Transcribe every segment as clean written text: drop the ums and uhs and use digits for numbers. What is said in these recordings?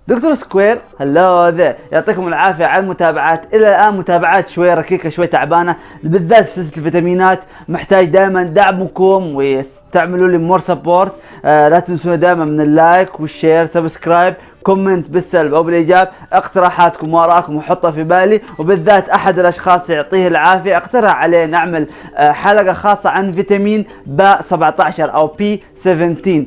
دكتور سكوير هلو ذا، يعطيكم العافيه على المتابعات. الى الان متابعات شوي ركيكه شوي تعبانه، بالذات في سلسله الفيتامينات. محتاج دائما دعمكم وتعملوا لي مور سبورت. لا تنسونا دائما من اللايك والشير، سبسكرايب، كومنت بالسلب او بالايجاب، اقتراحاتكم وارائكم وحطها في بالي. وبالذات احد الاشخاص يعطيه العافيه اقترح عليه نعمل حلقه خاصه عن فيتامين ب 17 او بي 17.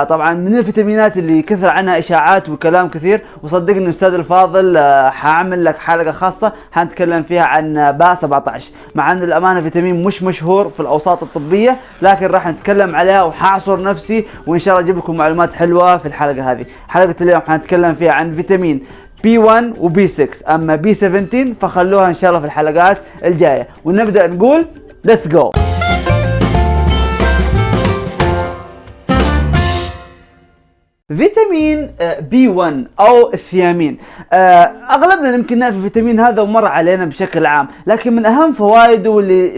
طبعا من الفيتامينات اللي كثر عنها اشاعات وكلام كثير، وصدقني استاذ الفاضل حاعمل لك حلقه خاصه حنتكلم فيها عن ب 17. مع ان الامانه فيتامين مش مشهور في الاوساط الطبيه، لكن راح نتكلم عليها وحاعصر نفسي وان شاء الله اجيب لكم معلومات حلوه في الحلقه هذه. حلقه اليوم حنتكلم فيها عن فيتامين B1 و B6، اما B17 فخلوها ان شاء الله في الحلقات الجايه. ونبدا نقول ليتس جو. فيتامين B1 او الثيامين، اغلبنا يمكن نعرف الفيتامين هذا ومر علينا بشكل عام، لكن من اهم فوائده واللي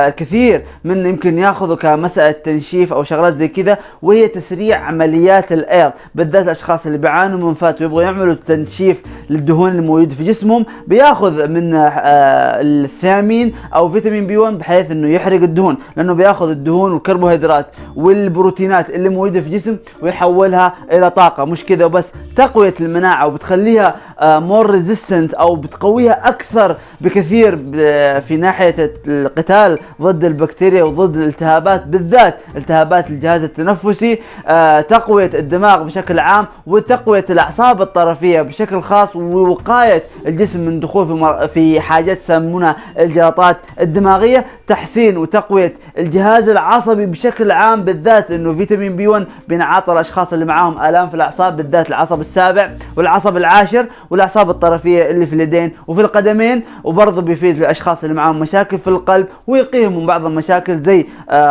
الكثير من يمكن ياخذه كمسألة تنشيف او شغلات زي كذا، وهي تسريع عمليات الايض، بالذات الاشخاص اللي بيعانوا من فات ويبغوا يعملوا تنشيف للدهون الموجوده في جسمهم، بياخذ من الثيامين او فيتامين B1 بحيث انه يحرق الدهون، لانه بياخذ الدهون والكربوهيدرات والبروتينات اللي موجوده في الجسم ويحولها الى طاقه. مش كذا وبس، تقويه المناعه وبتخليها مور ريزيستنت او بتقويها اكثر بكثير في ناحيه القتال ضد البكتيريا وضد الالتهابات، بالذات التهابات الجهاز التنفسي. تقويه الدماغ بشكل عام، وتقويه الاعصاب الطرفيه بشكل خاص، ووقايه الجسم من دخول في حاجات يسمونها الجلطات الدماغيه. تحسين وتقويه الجهاز العصبي بشكل عام، بالذات انه فيتامين B1 بينعطى الاشخاص اللي معاهم الام في الاعصاب، بالذات العصب السابع والعصب العاشر والاعصاب الطرفيه اللي في اليدين وفي القدمين. وبرضه بيفيد الاشخاص اللي معاهم مشاكل في القلب، ويقيهم من بعض المشاكل زي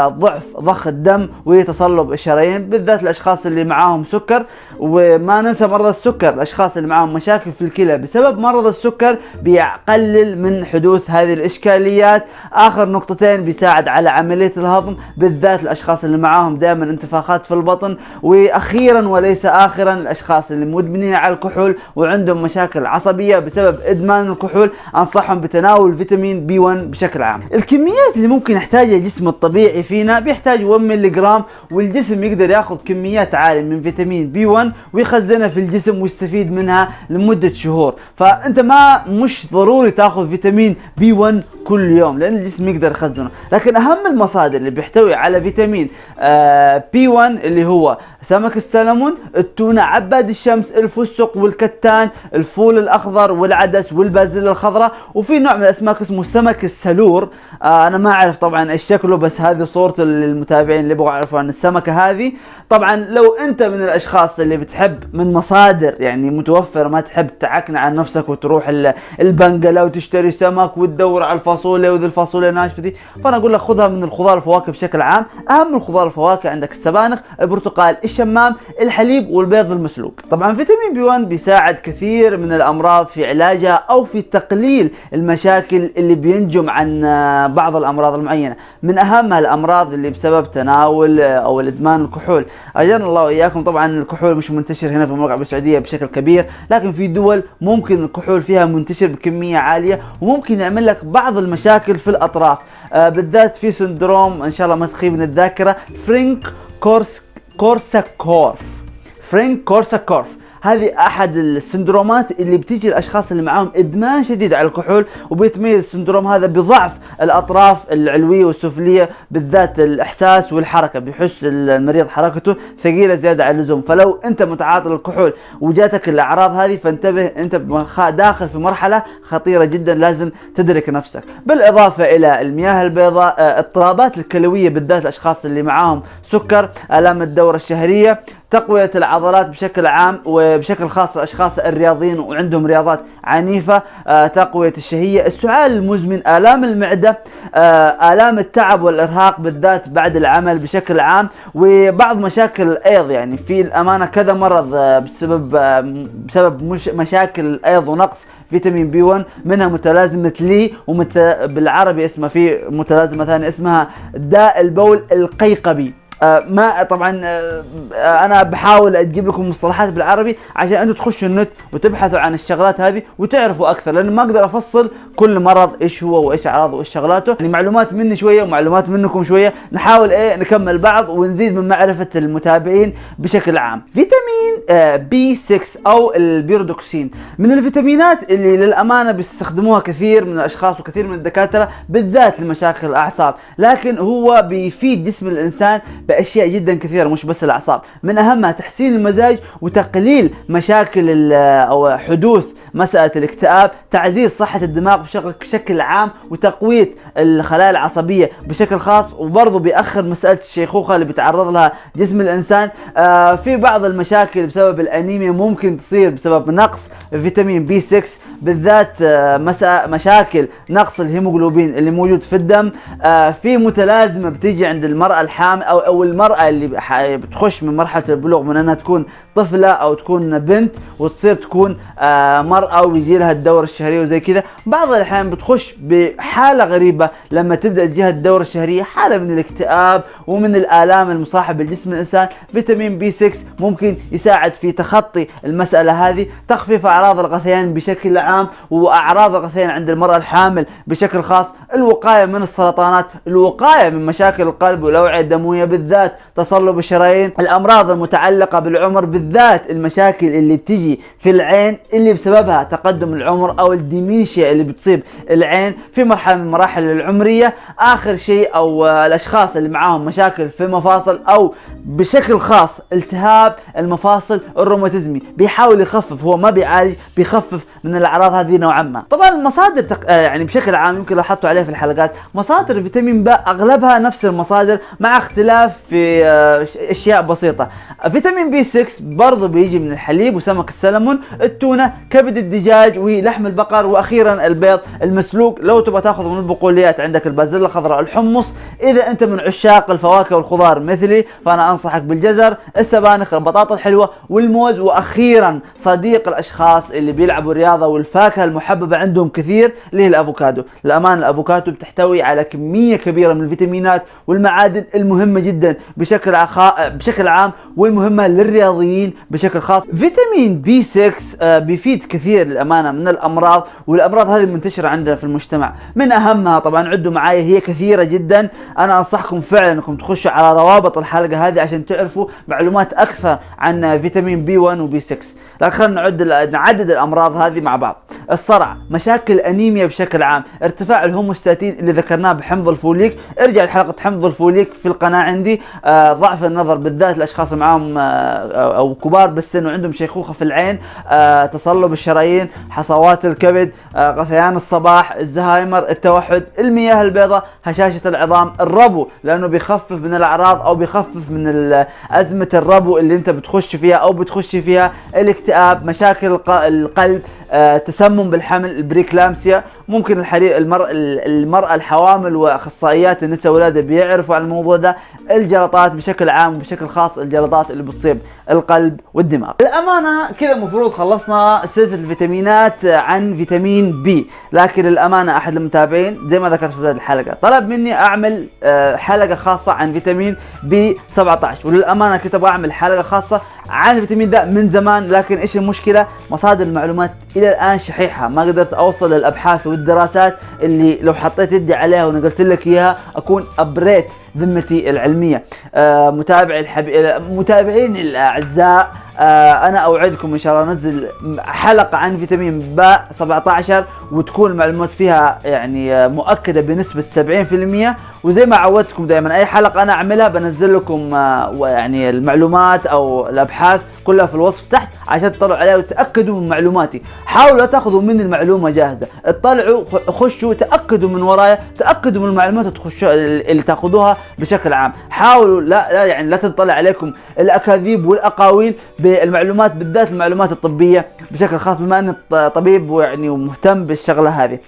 ضعف ضخ الدم وتصلب الشرايين، بالذات الاشخاص اللي معاهم سكر. وما ننسى مرضى السكر، الاشخاص اللي معاهم مشاكل في الكلى بسبب مرض السكر بيقلل من حدوث هذه الاشكاليات. اخر نقطتين، بيساعد على عمليه الهضم، بالذات الاشخاص اللي معاهم دائما انتفاخات في البطن. واخيرا وليس اخرا، الاشخاص اللي مدمنين على الكحول وعندهم مشاكل عصبيه بسبب ادمان الكحول، انصحهم بتناول فيتامين B1 بشكل عام. الكميات اللي ممكن يحتاجها الجسم الطبيعي فينا بيحتاج 1 ملي جرام، والجسم يقدر ياخذ كميات عاليه من فيتامين B1 ويخزنها في الجسم ويستفيد منها لمده شهور. فانت مش ضروري تاخذ فيتامين B1 كل يوم لان الجسم يقدر يخزنه، لكن اهم المصادر اللي بيحتوي على فيتامين B1 اللي هو سمك السلمون، التونه، عباد الشمس، الفستق والكتان، الفول الاخضر والعدس والبازلاء الخضراء. وفي نوع من الاسماك اسمه سمك السلور، انا ما اعرف طبعا ايش شكله، بس هذه صورته للمتابعين اللي يبغوا يعرفوا عن السمكه هذه. طبعا لو انت من الاشخاص اللي بتحب من مصادر يعني متوفره، ما تحب تعكن عن نفسك وتروح البنقله وتشتري سمك وتدور على الفاصوليا وذي الفاصوليا الناشفه دي، فانا اقول لك خذها من الخضار والفواكه بشكل عام. اهم الخضار والفواكه عندك السبانخ، البرتقال، الشمام، الحليب والبيض المسلوق. طبعا فيتامين B1 بيساعد كثير من الامراض في علاجها او في تقليل المشاكل اللي بينجم عن بعض الامراض المعينه. من اهمها الامراض اللي بسبب تناول او الادمان الكحول. اجرنا الله واياكم. طبعا الكحول مش منتشر هنا في المملكه العربيه السعوديه بشكل كبير، لكن في دول ممكن الكحول فيها منتشر بكميه عاليه، وممكن يعمل لك بعض المشاكل في الاطراف، بالذات في سندروم ان شاء الله ما تخيبني الذاكره، فرينك كورساكوف. هذه احد السندرومات اللي بتيجي الاشخاص اللي معاهم ادمان شديد على الكحول، وبيتميز السندروم هذا بضعف الاطراف العلويه والسفليه، بالذات الاحساس والحركه، بيحس المريض حركته ثقيله زياده عن اللزوم. فلو انت متعاطي للكحول وجاتك الاعراض هذه، فانتبه، انت داخل في مرحله خطيره جدا، لازم تدرك نفسك. بالاضافه الى المياه البيضاء، اضطرابات الكلويه بالذات الاشخاص اللي معاهم سكر، الام الدوره الشهريه، تقوية العضلات بشكل عام وبشكل خاص الأشخاص الرياضيين وعندهم رياضات عنيفة، تقوية الشهية، السعال المزمن، آلام المعدة، آلام التعب والإرهاق بالذات بعد العمل بشكل عام، وبعض مشاكل الأيض. يعني في الأمانة كذا مرض بسبب مشاكل الأيض ونقص فيتامين B1، منها متلازمة لي، بالعربي اسمها في متلازمة ثانية اسمها داء البول القيقبي. ما طبعا انا بحاول اجيب لكم مصطلحات بالعربي عشان انتم تخشوا النت وتبحثوا عن الشغلات هذه وتعرفوا اكثر، لان ما اقدر افصل كل مرض ايش هو وايش اعراضه وايش شغلاته. يعني معلومات مني شويه ومعلومات منكم شويه، نحاول نكمل بعض ونزيد من معرفه المتابعين بشكل عام. فيتامين بي 6 او البيرودوكسين من الفيتامينات اللي للامانه بيستخدموها كثير من الاشخاص وكثير من الدكاتره بالذات لمشاكل الاعصاب، لكن هو بيفيد جسم الانسان باشياء جدا كثيره مش بس الاعصاب، من اهمها تحسين المزاج وتقليل مشاكل او حدوث مسألة الاكتئاب، تعزيز صحة الدماغ بشكل عام، وتقوية الخلايا العصبية بشكل خاص، وبرضه بيأخر مسألة الشيخوخة اللي بيتعرض لها جسم الإنسان. في بعض المشاكل بسبب الأنيميا ممكن تصير بسبب نقص فيتامين بي 6 بالذات، مشاكل نقص الهيموغلوبين اللي موجود في الدم. في متلازمة بتيجي عند المرأة الحامل أو المرأة اللي بتخش من مرحلة البلوغ، من أنها تكون طفلة أو تكون بنت وتصير تكون مرأة ويجي لها الدورة الشهرية وزي كذا. بعض الأحيان بتخش بحالة غريبة لما تبدأ تجيها الدورة الشهرية، حالة من الاكتئاب ومن الآلام المصاحبة لجسم الإنسان. فيتامين بي 6 ممكن يساعد في تخطي المسألة هذه، تخفيف أعراض الغثيان بشكل عام وأعراض الغثيان عند المرأة الحامل بشكل خاص، الوقاية من السرطانات، الوقاية من مشاكل القلب والأوعية الدموية بالذات، تصلب الشرايين، الأمراض المتعلقة بالعمر بالذات، المشاكل اللي بتجي في العين اللي بسببها تقدم العمر أو الديمينشيا اللي بتصيب العين في مرحلة من المراحل العمرية. آخر شيء أو الأشخاص اللي معاهم مشاكل في المفاصل أو بشكل خاص التهاب المفاصل الروماتيزمي، بيحاول يخفف، هو ما بيعالج، بيخفف من الأعراض هذه نوعا ما. طبعا المصادر يعني بشكل عام يمكن لاحظتوا عليها في الحلقات، مصادر فيتامين ب أغلبها نفس المصادر مع اختلاف في أشياء بسيطة. فيتامين بي 6 برضه بيجي من الحليب وسمك السلمون، التونة، كبد الدجاج ولحم البقر، واخيرا البيض المسلوق. لو تبغى تاخذ من البقوليات عندك البازلاء الخضراء، الحمص. اذا انت من عشاق الفواكه والخضار مثلي فانا انصحك بالجزر، السبانخ، البطاطا الحلوه والموز، واخيرا صديق الاشخاص اللي بيلعبوا رياضه والفاكهه المحببه عندهم كثير اللي هي الافوكادو. للامانه الافوكادو بتحتوي على كميه كبيره من الفيتامينات والمعادن المهمه جدا بشكل عام والمهمه للرياضيين بشكل خاص. فيتامين بي 6 بيفيد كثير للامانه من الامراض، والامراض هذه منتشره عندنا في المجتمع. من اهمها طبعا عدوا معايا، هي كثيره جدا، انا انصحكم فعلا انكم تخشوا على روابط الحلقه هذه عشان تعرفوا معلومات اكثر عن فيتامين بي 1 وبي 6. لكن خلينا نعدد الامراض هذه مع بعض. الصرع، مشاكل انيميا بشكل عام، ارتفاع الهوموستاتين اللي ذكرناه بحمض الفوليك، ارجع لحلقه حمض الفوليك في القناه عندي. ضعف النظر بالذات الاشخاص اللي معاهم او كبار بالسن وعندهم شيخوخه في العين، تصلب الشرايين، حصوات الكبد، غثيان الصباح، الزهايمر، التوحد، المياه البيضاء، هشاشه العظام، الربو لانه بيخفف من الاعراض او بيخفف من ازمه الربو اللي انت بتخش فيها او بتخش فيها، الاكتئاب، مشاكل القلب، تسمم بالحمل، البريكلامسيا. ممكن المرأة الحوامل واخصائيات النساء والولاده بيعرفوا عن الموضوع ده. الجلطات بشكل عام وبشكل خاص الجلطات اللي بتصيب القلب والدماغ. الامانه كذا المفروض خلصنا سلسله الفيتامينات عن فيتامين بي، لكن الامانه احد المتابعين زي ما ذكرت في بدايه الحلقه طلب مني اعمل حلقه خاصه عن فيتامين بي 17، وللامانه كنت ابغى اعمل حلقه خاصه عن الفيتامين ده من زمان، لكن ايش المشكله؟ مصادر المعلومات الى الان شحيحه، ما قدرت اوصل للابحاث والدراسات اللي لو حطيت يدي عليها ونقلت لك اياها اكون ابريت ذمتي العلميه. متابعين الاعزاء، انا اوعدكم ان شاء الله انزل حلقه عن فيتامين ب 17 وتكون المعلومات فيها يعني مؤكده بنسبه 70%. وزي ما عودتكم دائما اي حلقه انا اعملها بنزل لكم يعني المعلومات او الابحاث كلها في الوصف تحت عشان تطلعوا عليها وتاكدوا من معلوماتي. حاولوا لا تاخذوا مني المعلومه جاهزه، اطلعوا خشوا تاكدوا من ورايا، تاكدوا من المعلومات وتخشوا اللي تاخذوها بشكل عام. حاولوا لا تنطلع عليكم الاكاذيب والاقاويل بالمعلومات، بالذات المعلومات الطبيه بشكل خاص، بما اني طبيب ويعني ومهتم بالشغله هذه.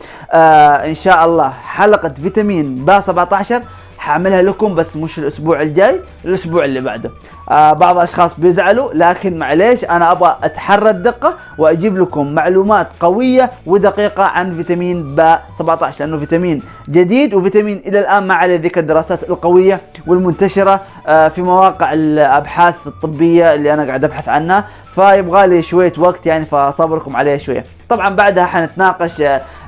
ان شاء الله حلقه فيتامين ب 17 حاعملها لكم، بس مش الاسبوع الجاي، الاسبوع اللي بعده. بعض الاشخاص بيزعلوا، لكن معليش انا ابغى اتحرى الدقه واجيب لكم معلومات قويه ودقيقه عن فيتامين ب 17، لانه فيتامين جديد وفيتامين الى الان ما عليه ذيك الدراسات القويه والمنتشره في مواقع الابحاث الطبيه اللي انا قاعد ابحث عنها، فيبغى لي شويه وقت يعني، فصبركم عليه شويه. طبعا بعدها حنتناقش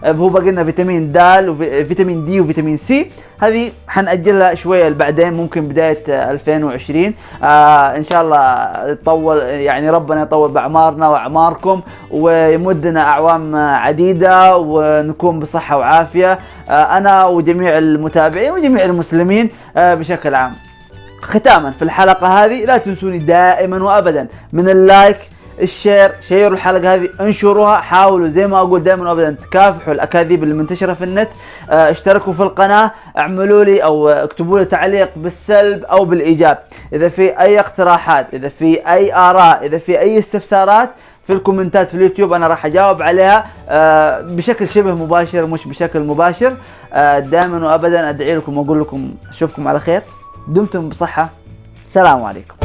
هو باقي لنا فيتامين د وفيتامين دي وفيتامين سي، هذه حنأجلها شويه لبعدين، ممكن بدايه 2020 ان شاء الله. يطول يعني ربنا يطول باعمارنا واعماركم ويمدنا اعوام عديده ونكون بصحه وعافيه، انا وجميع المتابعين وجميع المسلمين بشكل عام. ختاما في الحلقة هذه لا تنسوني دائما وابدا من اللايك، الشير، شيروا الحلقة هذه، انشروها، حاولوا زي ما اقول دائما وابدا تكافحوا الاكاذيب اللي منتشرة في النت، اشتركوا في القناة، اعملوا لي او اكتبوا لي تعليق بالسلب او بالايجاب، اذا في اي اقتراحات، اذا في اي اراء، اذا في اي استفسارات في الكومنتات في اليوتيوب انا راح اجاوب عليها بشكل شبه مباشر مش بشكل مباشر. دائما وابدا ادعي لكم واقول لكم اشوفكم على خير، دمتم بصحة، سلام عليكم.